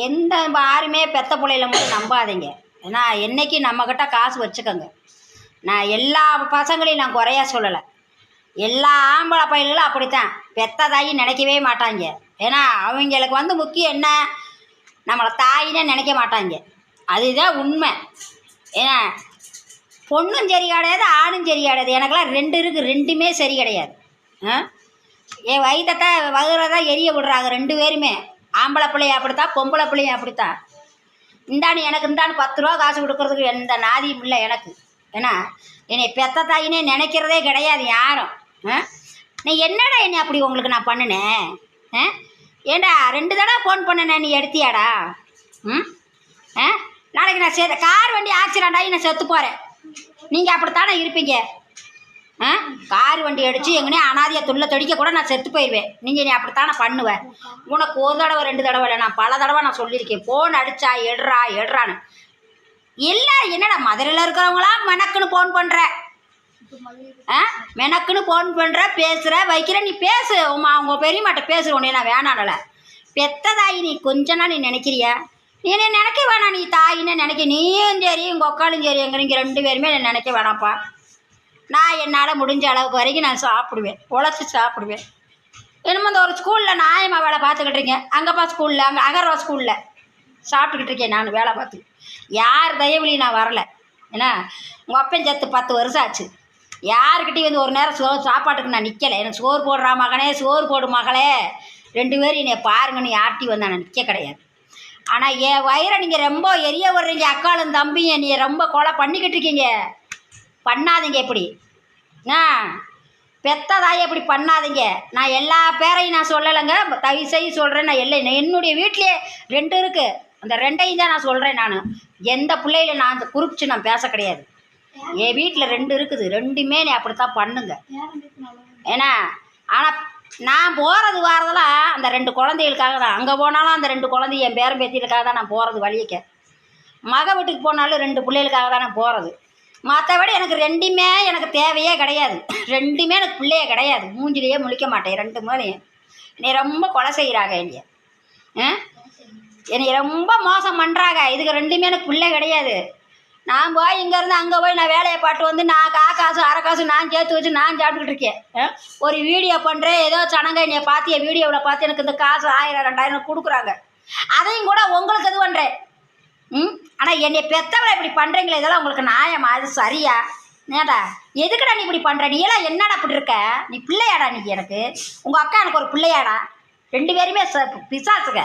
எந்த யாருமே பெத்த பிள்ளையில மட்டும் நம்பாதீங்க. ஏன்னா என்றைக்கு நம்மக்கிட்ட காசு வச்சுக்கோங்க. நான் எல்லா பசங்களையும் நான் குறையா சொல்லலை. எல்லா ஆம்பளை பையன்களும் அப்படித்தான் பெத்ததாயி நினைக்கவே மாட்டாங்க. ஏன்னா அவங்களுக்கு வந்து முக்கியம் என்ன, நம்மளை தாயினே நினைக்க மாட்டாங்க. அதுதான் உண்மை. ஏன்னா பொண்ணும் சரி கிடையாது, ஆணும் சரி கிடையாது. எனக்கெல்லாம் ரெண்டு இருக்குது, ரெண்டுமே சரி கிடையாது. என் வயிற்றத்தை வகுறதான் எரிய விடுறாங்க ரெண்டு பேருமே. ஆம்பளை பிள்ளைய அப்படித்தான், பொம்பளை பிள்ளையும் அப்படித்தான். இந்தாண்டு எனக்கு இந்தாண்டு 10 ரூபா காசு கொடுக்குறதுக்கு எந்த நாதியும் இல்லை எனக்கு. ஏன்னா என்னை பெத்த தாயினே நினைக்கிறதே கிடையாது யாரும். நீ என்னடா என்னை அப்படி உங்களுக்கு நான் பண்ணினேன்? ஏண்டா 2 தடவை ஃபோன் பண்ணினேன், நீ எடுத்தியாடா? நாளைக்கு நான் கார் வண்டி ஆக்சிடென்ட் ஆகி நான் செத்து போகிறேன், நீங்கள் அப்படித்தானே இருப்பீங்க? கார் வண்டி அடித்து எங்கனே அனாதியை துள்ள தொடிக்க கூட நான் செத்து போயிடுவேன். நீங்கள் நீ அப்படித்தானே பண்ணுவேன். உனக்கு 1 தடவை 2 தடவை இல்லை, நான் பல தடவை நான் சொல்லியிருக்கேன். ஃபோன் அடித்தா எடுறான்னு இல்லை. என்னடா மதுரையில் இருக்கிறவங்களாம் மெனக்குன்னு ஃபோன் பண்ணுற, மெனக்குன்னு ஃபோன் பண்ணுற, பேசுகிற வைக்கிற. நீ பேசு, அவங்க பெரியமாட்ட பேசு. உடனே நான் வேணாடல. பெத்த தாயி நீ கொஞ்ச நாள் நீ நினைக்கிறியா? நீ என்ன நினைக்க வேணாம். நீ தாயின்னு நினைக்க, நீயும் சரி உங்கள் உக்காலும் சரி, நீங்கள் 2 பேருமே என்னை நினைக்க வேணாம்ப்பா. நான் என்னால் முடிஞ்ச அளவுக்கு வரைக்கும் நான் சாப்பிடுவேன், உழைச்சி சாப்பிடுவேன். என்னமோ இந்த ஒரு ஸ்கூலில் நாயமாக வேலை பார்த்துக்கிட்டு இருக்கேன். அங்கேப்பா ஸ்கூலில், அங்கே அகர்வா ஸ்கூலில் சாப்பிட்டுக்கிட்டு இருக்கேன் நான் வேலை பார்த்து. யார் தயவுலையும் நான் வரலை. ஏன்னா உங்கள் அப்பன் செத்து 10 வருஷம் ஆச்சு. யாருக்கிட்டையும் வந்து ஒரு நேரம் சாப்பாட்டுக்கு நான் நிற்கலை. எனக்கு சோறு போடுறா மகனே, சோறு போடு மகளே, 2 பேரும் என்னை பாருங்கன்னு யார்ட்டையும் வந்து நான் நிற்க கிடையாது. ஆனால் என் வயிறை நீங்கள் ரொம்ப எரிய விடுறீங்க. அக்காளும் தம்பியும் நீ ரொம்ப கொலை பண்ணிக்கிட்டு இருக்கீங்க. பண்ணாதீங்க. எப்படி பெத்த தாயை எப்படி பண்ணாதீங்க. நான் எல்லா பேரையும் நான் சொல்லலைங்க, தயவு செய்து சொல்கிறேன். நான் என்னுடைய வீட்டிலே 2 இருக்குது, அந்த 2ஐயும் தான் நான் சொல்கிறேன். நான் எந்த பிள்ளையில நான் அந்த குறிப்பிச்சு நான் பேச கிடையாது. என் வீட்டில் 2 இருக்குது, 2மே நீ அப்படித்தான் பண்ணுங்க. ஏன்னா ஆனால் நான் போகிறது வாரதெல்லாம் அந்த 2 குழந்தைகளுக்காக தான். அங்கே போனாலும் அந்த 2 குழந்தை என் பேரன் பேத்திகளுக்காக தான் நான் போகிறது. வழியக்க மக வீட்டுக்கு போனாலும் 2 பிள்ளைகளுக்காக தான் நான் போகிறது. மற்றபடி எனக்கு 2மே எனக்கு தேவையே கிடையாது. 2மே எனக்கு பிள்ளையே கிடையாது. மூஞ்சிலேயே முழிக்க மாட்டேன் 2 மேலேயும். என்னை ரொம்ப கொலை செய்கிறாங்க. என்னை ரொம்ப மோசம் பண்ணுறாங்க. இதுக்கு 2மே எனக்கு பிள்ளை கிடையாது. நான் போய் இங்கேருந்து அங்கே போய் நான் வேலையை பாட்டு வந்து நான் காசு அரை காசு நான் சேர்த்து வச்சு நான் சாப்பிட்டுக்கிட்டு இருக்கேன். ஒரு வீடியோ பண்ணுறேன், ஏதோ சனங்க என்னை பார்த்து என் வீடியோவில் பார்த்து எனக்கு இந்த காசு 1000 2000 கொடுக்குறாங்க. அதையும் கூட உங்களுக்கு இது பண்ணுறேன். ஆனால் என்னை பெத்தவரை இப்படி பண்ணுறீங்களே, இதெல்லாம் உங்களுக்கு நியாயமா? அது சரியா? ஏடா எதுக்குடா நீ இப்படி பண்ணுற? நீ எல்லாம் என்னடா அப்படி இருக்க? நீ பிள்ளையாடா? நீ எனக்கு உங்கள் அக்கா எனக்கு ஒரு பிள்ளையாடா? 2 பேருமே பிசாசுங்க.